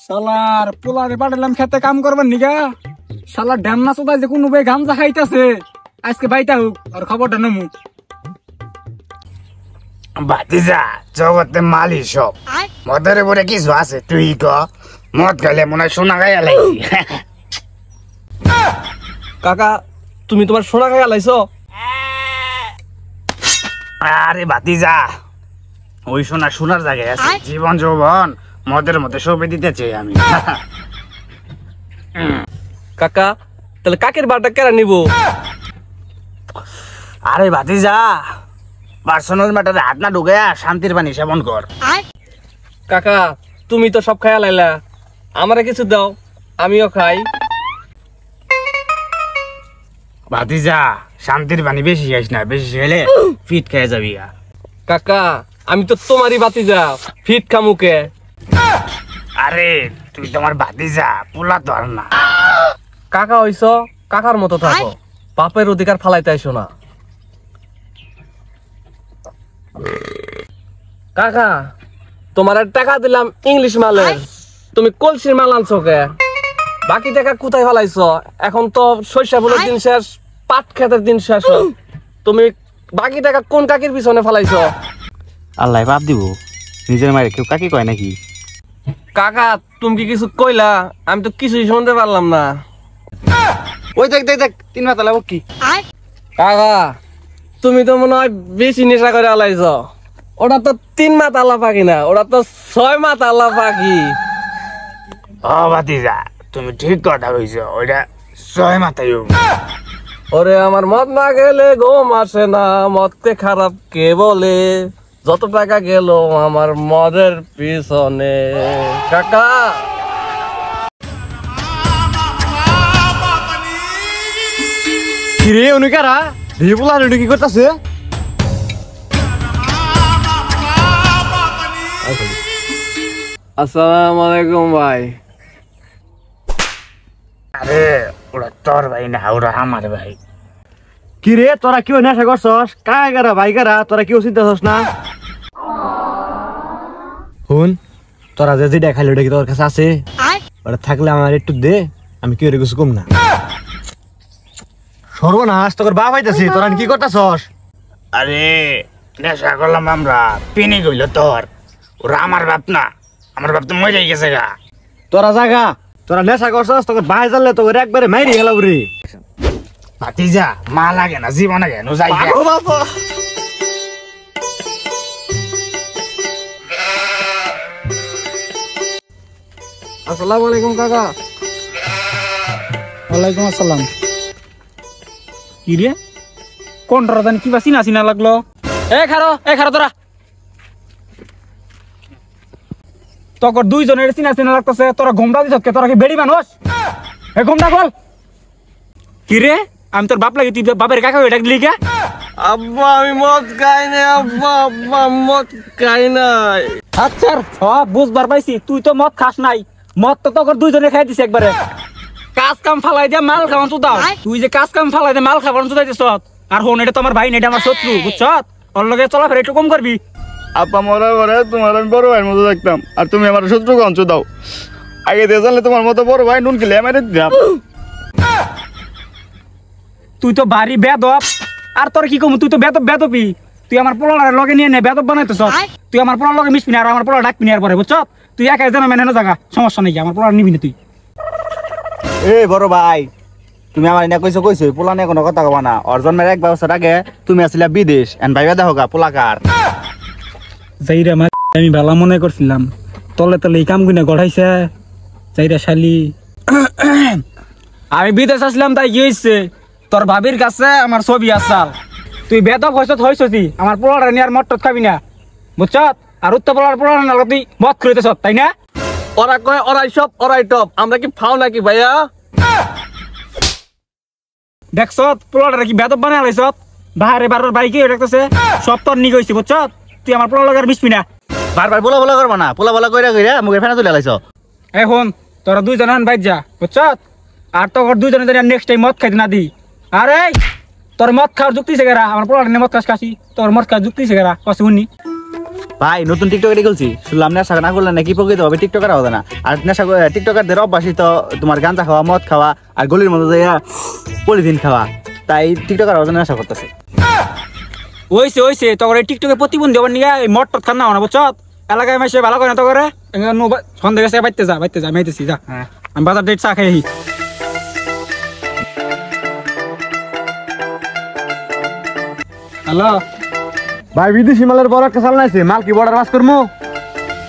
শালার পোলারে পাঠালাম খেতে কাম করবেন নিগা। শালার ঢ্যামনা চোদায় যে কোনো ভাই গামজা খাইতেছে, আজকে বাইটা হোক আর খবরটা নমু। ভাতিজা জগতে মালি সব মদের উপরে কিছু আছে তুই ক? মদ খাইলে মনে হয় সোনা খাইয়া লাইছি। কাকা তুমি তোমার সোনা খাইয়া লাইছো? আরে ভাতিজা ওই সোনা সোনার জায়গায় আছে, জীবন যৌবন মদের মধ্যে সবে দিতে চাই আমি। কাকা তাহলে কাকের বারটা কেরা নিব? আরে ভাতিজা পার্সোনাল ম্যাটারে হাত না ঢুকে শান্তির পানি সেবন কর। কাকা তুমি তো সব খাইয়া লাইলা, আমারে কিছু দাও আমিও খাই। ভাতিজা শান্তির পানি বেশি খাইস না, বেশি খেলে ফিট খেয়ে যাবি। কাকা আমি তো তোমারই ভাতিজা, ফিট খামুকে। আরে তুই তোমার ভাতিজা, পোলা ধর না। কাকা হইছ কাকার মতো থাকো, বাপের অধিকার ফালাইতে আইসো না। কাকা তোমার টাকা দিলাম ইংলিশ মালের, তুমি কলসির মাল আনছো কে? বাকি টাকা কোথায় ফালাইছ? এখন তো সরিষা ফুলের দিন শেষ, পাট ক্ষেতের দিন শেষ, তুমি বাকি টাকা কোন কাকির পিছনে ফালাইছ? আল্লাহ বাপ দিব, নিজের মায়ের কেউ কাকি কয় নাকি? কাকা তুমি কি কিছু কইলা? আমি তো কিছুই শুনতে পারলাম না। ওই দেখ দেখ দেখ 3 মাথা লাগো কি? কাকা তুমি তো মনে হয় বেশি নেশা করে আলাইছ। ওটা তো 3 মাথা আলা পাখি না, ওটা তো 6 মাথা আলা পাখি। ও ভাতিজা তুমি ঠিক কথা কইছ, ওইটা 6 মাথায়। ওরে আমার মদ না গেলে ঘুম আসে না, মদকে খারাপ কে বলে? যত টাকা গেল আমার মদের পিছনে। কাকা কিরে অনুকারা রিপুলা রেডি কি করতেছে? আসসালামু আলাইকুম ভাই। আরে ওরা তোর ভাই না, ওরা আমার ভাই। কিরে তোরা কেউ নেশা করছস? কারা ভাই কারা তোরা কেউ চিন্তা করছস না? হুন তোরা যে যেটা খাইলে ওটা কি তোর কাছে আছে? ওটা থাকলে আমার একটু দে, আমি কেউ কিছু কম না। সর্বনাশ তোর বাপ হইতাছি, তোরা কি করতেছস? আরে নেশা করলাম আমরা, পিনি গইল তোর। ওরা আমার বাপ না, আমার বাপ তো মরে গেছে গা। তোরা জাগা, তোরা নেশা করছস, তোর ভাই জানলে তোর একবারে মাইরি গেল রে। ভাতিজা মা লাগে না, জীবনে কেন যাই গে। আসসালামু আলাইকুম কাকা। ওয়ালাইকুম আসসালাম। কি রে কোন রাজান কি বাসি না চিনা লাগলো? এ খারো তোরা। তোর দুইজনের চিনা চিনা লাগতেছে, তোরা ঘুমটা দিছ কে? তোরা কি বেড়ি মানুষ? এ ঘুমটা বল। কি রে আমি তোর বাপ লাগি, তুই বাপের কাকা এটা দিলি কে? আব্বা আমি মদ খাই না আব্বা, আব্বা মদ খাই নাই। আচ্ছা সব বুঝবার পাইছি, তুই তো মদ খাস নাই। মদ তো তোর দুইজনে খাই দিছে একবারে। কাজ কাম ফালাই দিয়া মাল খাওয়ান চুদাও। তুই যে কাজ কাম ফালাই দিয়া মাল খাওয়ান চুদাইতেছ। আর হন এটা তো আমার ভাই না, এটা আমার শত্রু, বুঝছ? ওর লগে চলাফেরা একটু কম করবি। আপা মরা করে তোমার আমি বড় ভাইয়ের মতো দেখতাম, আর তুমি আমার শত্রু কঞ্চ দাও। আগে দিয়ে জানলে তোমার মতো বড় ভাই নুন খেলে আমার দিতাম। তুই তো বাড়ি বেদব, আর তোর কি কম? তুই তো বেদবি। তুই আমার পোলার লগে নিয়ে নে বেদব বানাইতেছ। তুই আমার পোলার লগে মিশবি না, আর আমার পোলা ডাকবি না। আর পরে বুঝছ তুই একাই যেন মেনে না জায়গা, সমস্যা নেই, আমার পোলার নিবি না তুই। এ বড় ভাই তুমি আমার এনে কইছো পোলা নিয়ে কোনো কথা কবা না। ওর জন্মের 1 বছর আগে তুমি আসলে বিদেশ, এন ভাইবা দেখো গা পোলাকার। যাইরা মা আমি ভালো মনে করছিলাম, তলে তলে এই কাম গুনা গড়াইছে। যাইরা শালি আমি বিদেশ আসলাম, তাই কি হয়েছে? তোর ভাবির কাছে আমার ছবি আসাল। তুই বেদব হয়েছি, আমার পোলার নিয়ে আর মদ টদ খাবি না, বুঝছ? আর উত্তর পোলার নালগা তুই মদ খুঁড়িতেছ, তাই না? ওরা কয় ওরাই সব ওরাই টপ, আমরা কি ফাও নাকি ভাইয়া? দেখছ পোলাটা কি বেদব বানাই লাইছ? বাহারে বারবার বাইকে দেখতেছে, সব তোর নিয়ে গেছি, বুঝছ? তুই আমার পোলার লগে আর মিশবি না। বারবার পোলা পোলা করবা না, পোলা পোলা কইরা কইরা মুখে ফেনা তুলে লাইছো। এখন তোরা দুইজন বাইর যা, বুঝছ? আর তোর দুইজনে যদি নেক্সট টাইম মদ খাইতে না দি। আরে তোর মদ খাওয়ার যুক্তি সেগেরা, আমার পোলাটা নিয়ে মদ খাস খাসি, তোর মদ খাওয়ার যুক্তি সেগেরা কষ্ট শুনি। ভাই নতুন টিকটকারই খুলছি, শুনলাম নেশা না করলে নাকি প্রকৃত ভাবে টিকটকার হবে না। আর নেশা টিকটকারদের অভ্যাসই তো তোমার গাঁজা খাওয়া, মদ খাওয়া আর গলির মধ্যে যাইয়া পলিথিন খাওয়া, তাই টিকটকার হবে না নেশা করতেছে। ওইছে তখন এই টিকটকে প্রতিবন্ধী হবার নিয়ে এই মট টট খান্না না বুঝছ, এলাকায় মাসে ভালো করে না তো করে সন্ধ্যে গেছে বাইতে যা মাইতেছি যা, আমি বাজার ডেট চা খাই। হ্যালো ভাই বিদেশি মালের বড় একটা চাল নাইছে, মাল কি বর্ডার পাস করবো?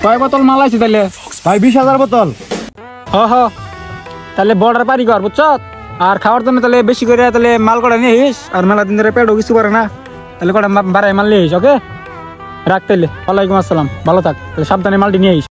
কয় বোতল মাল আছে তাহলে? ভাই 20,000 বোতল। হ তাহলে বর্ডার পারি কর বুঝছ, আর খাওয়ার জন্য তাহলে বেশি করে তাহলে মাল কটা নিয়ে আইস, আর মেলা দিন ধরে পেটও কিছু করে না, তাহলে কটা বাড়াই মাল নিয়ে আইস। ওকে রাখ তাহলে, ওয়ালাইকুম আসসালাম, ভালো থাক, তাহলে সাবধানে মালটি নিয়ে আইস।